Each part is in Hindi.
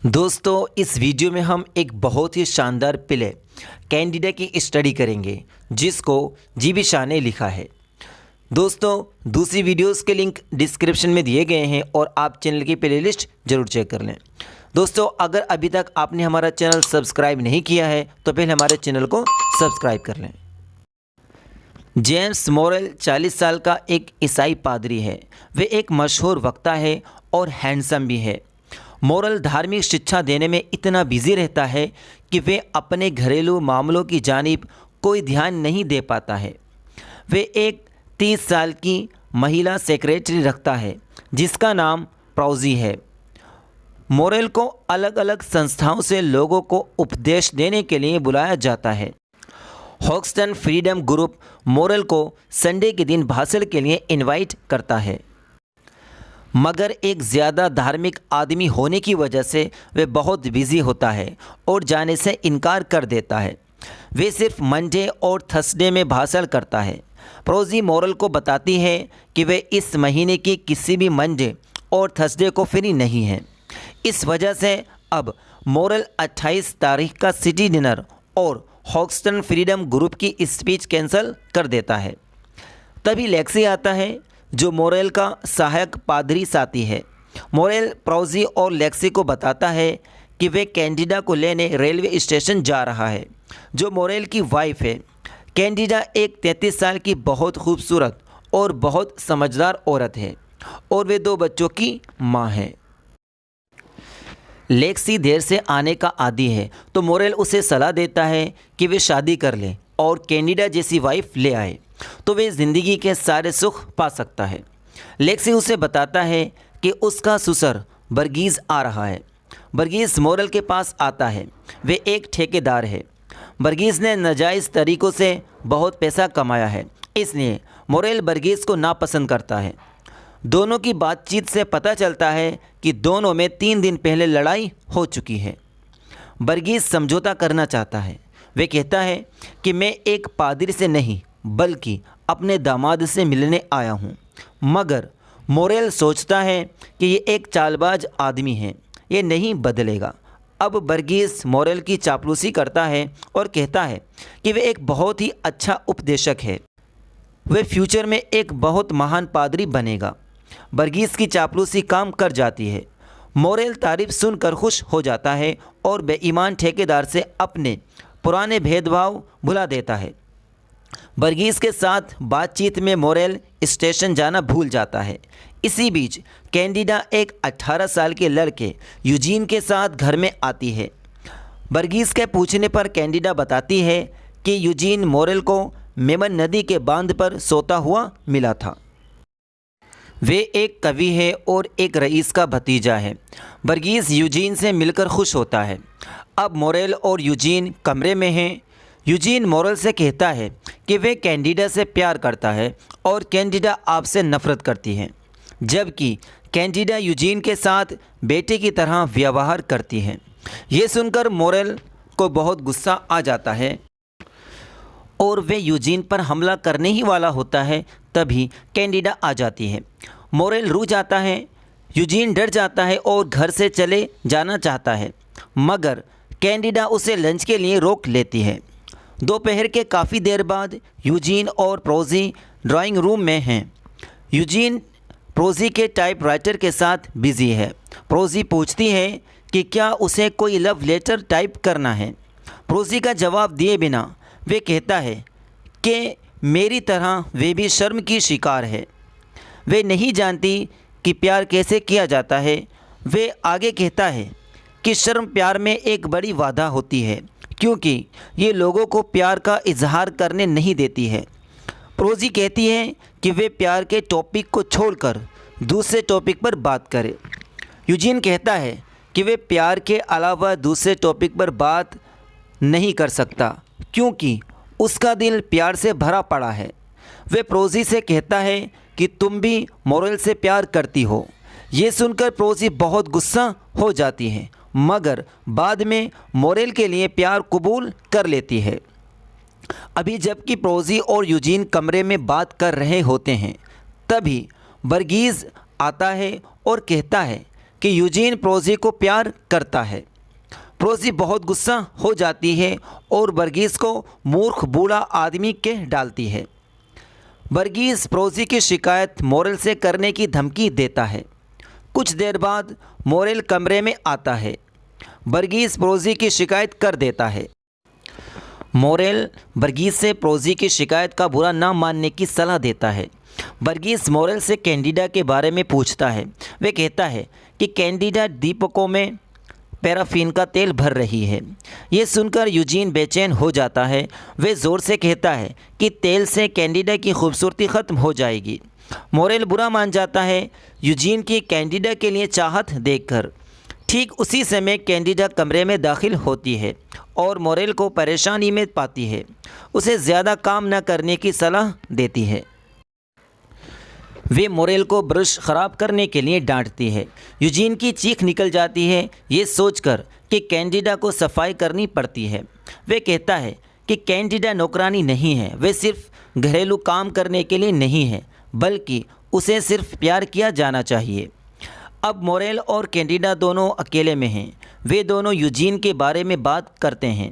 दोस्तों इस वीडियो में हम एक बहुत ही शानदार प्ले कैंडिडा की स्टडी करेंगे जिसको जीबी शाह ने लिखा है। दोस्तों दूसरी वीडियोस के लिंक डिस्क्रिप्शन में दिए गए हैं और आप चैनल की प्लेलिस्ट जरूर चेक कर लें। दोस्तों अगर अभी तक आपने हमारा चैनल सब्सक्राइब नहीं किया है तो पहले हमारे चैनल को सब्सक्राइब कर लें। जेम्स मोरेल 40 साल का एक ईसाई पादरी है। वे एक मशहूर वक्ता है और हैंडसम भी है। मोरल धार्मिक शिक्षा देने में इतना बिजी रहता है कि वे अपने घरेलू मामलों की जानिब कोई ध्यान नहीं दे पाता है। वे एक 30 साल की महिला सेक्रेटरी रखता है जिसका नाम प्रोजी है। मोरेल को अलग अलग संस्थाओं से लोगों को उपदेश देने के लिए बुलाया जाता है। हॉक्स्टन फ्रीडम ग्रुप मोरेल को संडे के दिन भाषण के लिए इनवाइट करता है, मगर एक ज़्यादा धार्मिक आदमी होने की वजह से वे बहुत बिजी होता है और जाने से इनकार कर देता है। वे सिर्फ मंडे और थर्सडे में भाषण करता है। प्रोजी मोरेल को बताती है कि वे इस महीने की किसी भी मंडे और थर्सडे को फ्री नहीं है। इस वजह से अब मोरेल 28 तारीख का सिटी डिनर और हॉक्स्टन फ्रीडम ग्रुप की स्पीच कैंसिल कर देता है। तभी लेक्सी आता है जो मोरेल का सहायक पादरी साथी है। मोरेल प्रोजी और लेक्सी को बताता है कि वे कैंडिडा को लेने रेलवे स्टेशन जा रहा है, जो मोरेल की वाइफ है। कैंडिडा एक 33 साल की बहुत खूबसूरत और बहुत समझदार औरत है और वे 2 बच्चों की मां है। लेक्सी देर से आने का आदी है तो मोरेल उसे सलाह देता है कि वे शादी कर ले और कैंडिडा जैसी वाइफ ले आए तो वे ज़िंदगी के सारे सुख पा सकता है। लेक्सी उसे बताता है कि उसका ससुर बर्गीज़ आ रहा है। बर्गीज़ मोरेल के पास आता है। वे एक ठेकेदार है। बर्गीज़ ने नाजायज़ तरीक़ों से बहुत पैसा कमाया है, इसलिए मोरेल बर्गीज़ को नापसंद करता है। दोनों की बातचीत से पता चलता है कि दोनों में 3 दिन पहले लड़ाई हो चुकी है। बर्गीज़ समझौता करना चाहता है। वे कहता है कि मैं एक पादरी से नहीं बल्कि अपने दामाद से मिलने आया हूँ, मगर मोरेल सोचता है कि ये एक चालबाज आदमी है, ये नहीं बदलेगा। अब बर्गीज़ मोरेल की चापलूसी करता है और कहता है कि वे एक बहुत ही अच्छा उपदेशक है, वे फ्यूचर में एक बहुत महान पादरी बनेगा। बर्गीज़ की चापलूसी काम कर जाती है। मोरेल तारीफ सुनकर खुश हो जाता है और बेईमान ठेकेदार से अपने पुराने भेदभाव भुला देता है। बर्गीज़ के साथ बातचीत में मोरेल स्टेशन जाना भूल जाता है। इसी बीच कैंडिडा एक 18 साल के लड़के यूजीन के साथ घर में आती है। बर्गीज़ के पूछने पर कैंडिडा बताती है कि यूजीन मोरेल को मेमन नदी के बांध पर सोता हुआ मिला था। वे एक कवि है और एक रईस का भतीजा है। बर्गीज़ यूजीन से मिलकर खुश होता है। अब मोरेल और यूजीन कमरे में हैं। यूजीन मोरेल से कहता है कि वे कैंडिडा से प्यार करता है और कैंडिडा आपसे नफ़रत करती है, जबकि कैंडिडा यूजीन के साथ बेटे की तरह व्यवहार करती है। ये सुनकर मोरेल को बहुत गुस्सा आ जाता है और वे यूजीन पर हमला करने ही वाला होता है। तभी कैंडिडा आ जाती है। मोरेल रू जाता है। यूजीन डर जाता है और घर से चले जाना चाहता है, मगर कैंडिडा उसे लंच के लिए रोक लेती है। दोपहर के काफ़ी देर बाद यूजीन और प्रोजी ड्राइंग रूम में हैं। यूजीन प्रोजी के टाइपराइटर के साथ बिजी है। प्रोजी पूछती है कि क्या उसे कोई लव लेटर टाइप करना है। प्रोजी का जवाब दिए बिना वे कहता है कि मेरी तरह वे भी शर्म की शिकार है, वे नहीं जानती कि प्यार कैसे किया जाता है। वे आगे कहता है कि शर्म प्यार में एक बड़ी बाधा होती है क्योंकि ये लोगों को प्यार का इजहार करने नहीं देती है। प्रोजी कहती है कि वे प्यार के टॉपिक को छोड़कर दूसरे टॉपिक पर बात करें। यूजीन कहता है कि वे प्यार के अलावा दूसरे टॉपिक पर बात नहीं कर सकता क्योंकि उसका दिल प्यार से भरा पड़ा है। वे प्रोजी से कहता है कि तुम भी मोरेल से प्यार करती हो। ये सुनकर प्रोजी बहुत गुस्सा हो जाती है, मगर बाद में मोरेल के लिए प्यार कबूल कर लेती है। अभी जबकि प्रोजी और यूजीन कमरे में बात कर रहे होते हैं, तभी बर्गीज़ आता है और कहता है कि यूजीन प्रोजी को प्यार करता है। प्रोजी बहुत गुस्सा हो जाती है और वर्गीस को मूर्ख बूढ़ा आदमी कह डालती है। वर्गीस प्रोजी की शिकायत मोरेल से करने की धमकी देता है। कुछ देर बाद मोरेल कमरे में आता है। वर्गीस प्रोजी की शिकायत कर देता है। मोरेल वर्गीस से प्रोजी की शिकायत का बुरा ना मानने की सलाह देता है। वर्गीस मोरेल से कैंडिडा के बारे में पूछता है। वे कहता है कि कैंडिडा दीपकों में पैराफिन का तेल भर रही है। ये सुनकर यूजीन बेचैन हो जाता है। वे ज़ोर से कहता है कि तेल से कैंडिडा की खूबसूरती ख़त्म हो जाएगी। मोरेल बुरा मान जाता है यूजीन की कैंडिडा के लिए चाहत देखकर। ठीक उसी समय कैंडिडा कमरे में दाखिल होती है और मोरेल को परेशानी में पाती है। उसे ज़्यादा काम न करने की सलाह देती है। वे मोरेल को ब्रश ख़राब करने के लिए डांटती है। यूजीन की चीख निकल जाती है ये सोचकर कि कैंडिडा को सफाई करनी पड़ती है। वे कहता है कि कैंडिडा नौकरानी नहीं है, वे सिर्फ घरेलू काम करने के लिए नहीं है, बल्कि उसे सिर्फ प्यार किया जाना चाहिए। अब मोरेल और कैंडिडा दोनों अकेले में हैं। वे दोनों यूजीन के बारे में बात करते हैं।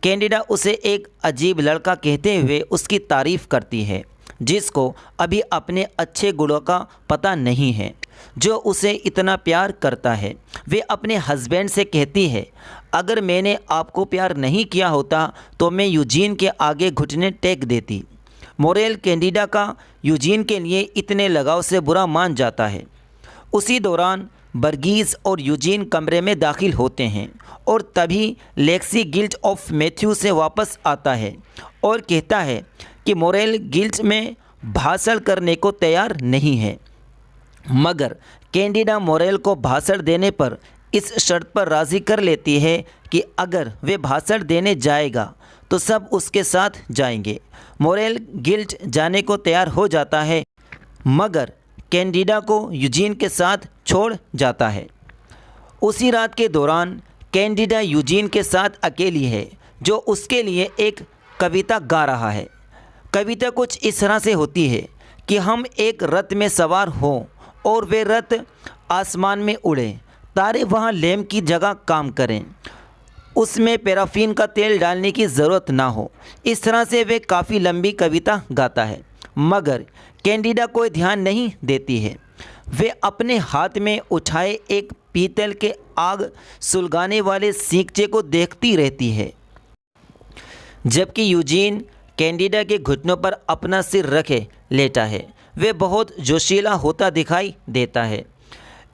कैंडिडा उसे एक अजीब लड़का कहते हुए उसकी तारीफ़ करती है, जिसको अभी अपने अच्छे गुणों का पता नहीं है, जो उसे इतना प्यार करता है। वे अपने हस्बैंड से कहती है, अगर मैंने आपको प्यार नहीं किया होता तो मैं यूजीन के आगे घुटने टेक देती। मोरेल कैंडिडा का यूजीन के लिए इतने लगाव से बुरा मान जाता है। उसी दौरान वर्गीस और यूजीन कमरे में दाखिल होते हैं और तभी लेक्सी गिल्ड ऑफ मैथ्यू से वापस आता है और कहता है कि मोरेल गिल्ड में भाषण करने को तैयार नहीं है, मगर कैंडिडा मोरेल को भाषण देने पर इस शर्त पर राज़ी कर लेती है कि अगर वे भाषण देने जाएगा तो सब उसके साथ जाएंगे। मोरेल गिल्ड जाने को तैयार हो जाता है, मगर कैंडिडा को यूजीन के साथ छोड़ जाता है। उसी रात के दौरान कैंडिडा यूजीन के साथ अकेली है, जो उसके लिए एक कविता गा रहा है। कविता कुछ इस तरह से होती है कि हम एक रथ में सवार हों और वे रथ आसमान में उड़े, तारे वहाँ लैंप की जगह काम करें, उसमें पैराफिन का तेल डालने की ज़रूरत ना हो। इस तरह से वे काफ़ी लंबी कविता गाता है, मगर कैंडिडा कोई ध्यान नहीं देती है। वे अपने हाथ में उठाए एक पीतल के आग सुलगाने वाले सींगचे को देखती रहती है, जबकि यूजीन कैंडिडा के घुटनों पर अपना सिर रखे लेटा है। वे बहुत जोशीला होता दिखाई देता है।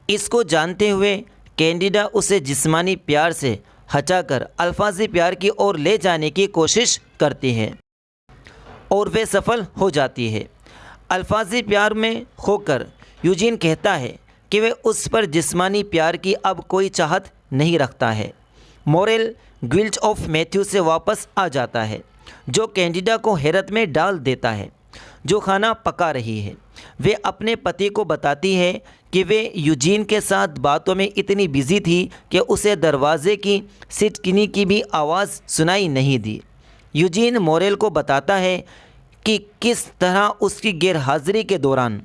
इसको जानते हुए कैंडिडा उसे जिस्मानी प्यार से हटाकर अल्फाजी प्यार की ओर ले जाने की कोशिश करती है और वे सफल हो जाती है। अल्फाजी प्यार में खोकर यूजीन कहता है कि वे उस पर जिस्मानी प्यार की अब कोई चाहत नहीं रखता है। मोरेल गिल्ड ऑफ मैथ्यू से वापस आ जाता है, जो कैंडिडा को हैरत में डाल देता है, जो खाना पका रही है। वे अपने पति को बताती है कि वे यूजीन के साथ बातों में इतनी बिजी थी कि उसे दरवाजे की सिटकिनी की भी आवाज़ सुनाई नहीं दी। यूजीन मोरेल को बताता है कि किस तरह उसकी गैरहाजिरी के दौरान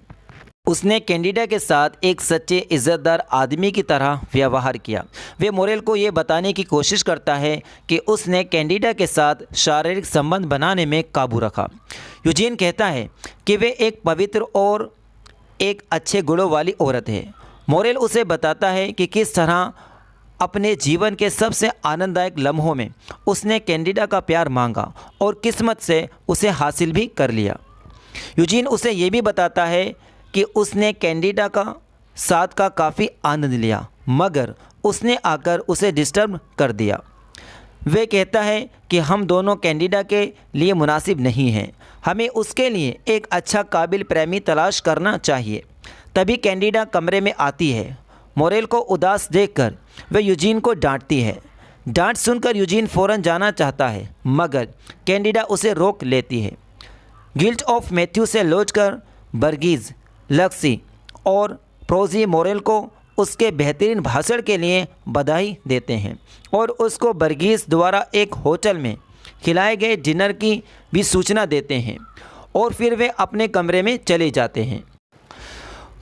उसने कैंडिडा के साथ एक सच्चे इज़्ज़तदार आदमी की तरह व्यवहार किया। वे मोरेल को ये बताने की कोशिश करता है कि उसने कैंडिडा के साथ शारीरिक संबंध बनाने में काबू रखा। यूजीन कहता है कि वे एक पवित्र और एक अच्छे गुणों वाली औरत है। मोरेल उसे बताता है कि किस तरह अपने जीवन के सबसे आनंददायक लम्हों में उसने कैंडिडा का प्यार मांगा और किस्मत से उसे हासिल भी कर लिया। यूजीन उसे ये भी बताता है कि उसने कैंडिडा का साथ का काफ़ी आनंद लिया, मगर उसने आकर उसे डिस्टर्ब कर दिया। वे कहता है कि हम दोनों कैंडिडा के लिए मुनासिब नहीं हैं, हमें उसके लिए एक अच्छा काबिल प्रेमी तलाश करना चाहिए। तभी कैंडिडा कमरे में आती है। मोरेल को उदास देखकर वे यूजीन को डांटती है। डांट सुनकर यूजीन फ़ौरन जाना चाहता है, मगर कैंडिडा उसे रोक लेती है। गिल्ड ऑफ मैथ्यू से लौटकर वर्गीस, लेक्सी और प्रोजी मोरेल को उसके बेहतरीन भाषण के लिए बधाई देते हैं और उसको वर्गीस द्वारा एक होटल में खिलाए गए डिनर की भी सूचना देते हैं और फिर वे अपने कमरे में चले जाते हैं।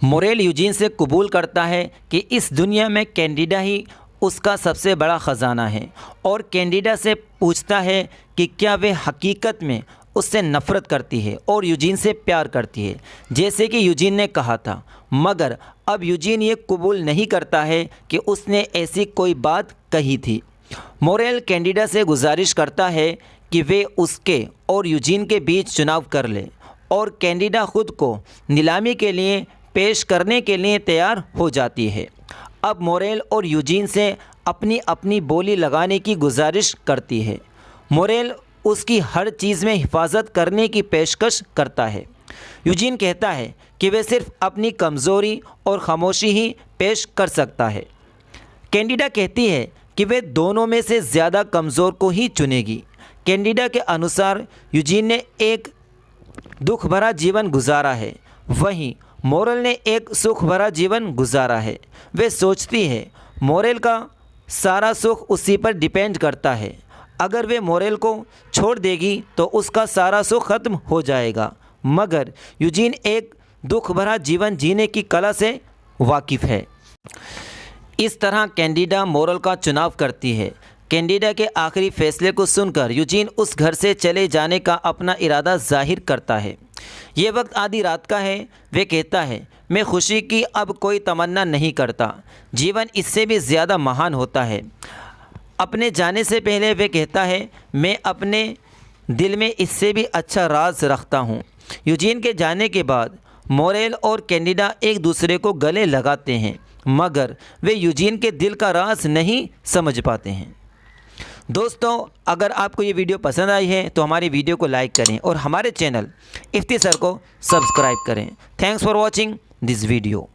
मोरेल यूजीन से कबूल करता है कि इस दुनिया में कैंडिडा ही उसका सबसे बड़ा ख़जाना है और कैंडिडा से पूछता है कि क्या वे हकीकत में उससे नफ़रत करती है और यूजीन से प्यार करती है, जैसे कि यूजीन ने कहा था। मगर अब यूजीन ये कबूल नहीं करता है कि उसने ऐसी कोई बात कही थी। मोरेल कैंडिडा से गुजारिश करता है कि वे उसके और यूजीन के बीच चुनाव कर ले और कैंडिडा खुद को नीलामी के लिए पेश करने के लिए तैयार हो जाती है। अब मोरेल और यूजीन से अपनी अपनी बोली लगाने की गुजारिश करती है। मोरेल उसकी हर चीज़ में हिफाजत करने की पेशकश करता है। यूजीन कहता है कि वे सिर्फ अपनी कमज़ोरी और खामोशी ही पेश कर सकता है। कैंडिडा कहती है कि वे दोनों में से ज़्यादा कमज़ोर को ही चुनेगी। कैंडिडा के अनुसार यूजीन ने एक दुख भरा जीवन गुजारा है, वहीं मोरेल ने एक सुख भरा जीवन गुजारा है। वे सोचती है मोरेल का सारा सुख उसी पर डिपेंड करता है। अगर वे मोरेल को छोड़ देगी तो उसका सारा सुख ख़त्म हो जाएगा। मगर यूजीन एक दुख भरा जीवन जीने की कला से वाकिफ़ है। इस तरह कैंडिडा मोरेल का चुनाव करती है। कैंडिडा के आखिरी फैसले को सुनकर यूजीन उस घर से चले जाने का अपना इरादा जाहिर करता है। ये वक्त आधी रात का है। वे कहता है मैं खुशी की अब कोई तमन्ना नहीं करता, जीवन इससे भी ज़्यादा महान होता है। अपने जाने से पहले वे कहता है मैं अपने दिल में इससे भी अच्छा राज रखता हूँ। यूजीन के जाने के बाद मोरेल और कैंडिडा एक दूसरे को गले लगाते हैं, मगर वे यूजीन के दिल का राज नहीं समझ पाते हैं। दोस्तों, अगर आपको ये वीडियो पसंद आई है तो हमारी वीडियो को लाइक करें और हमारे चैनल इफ्तिसर को सब्सक्राइब करें। Thanks for watching this video.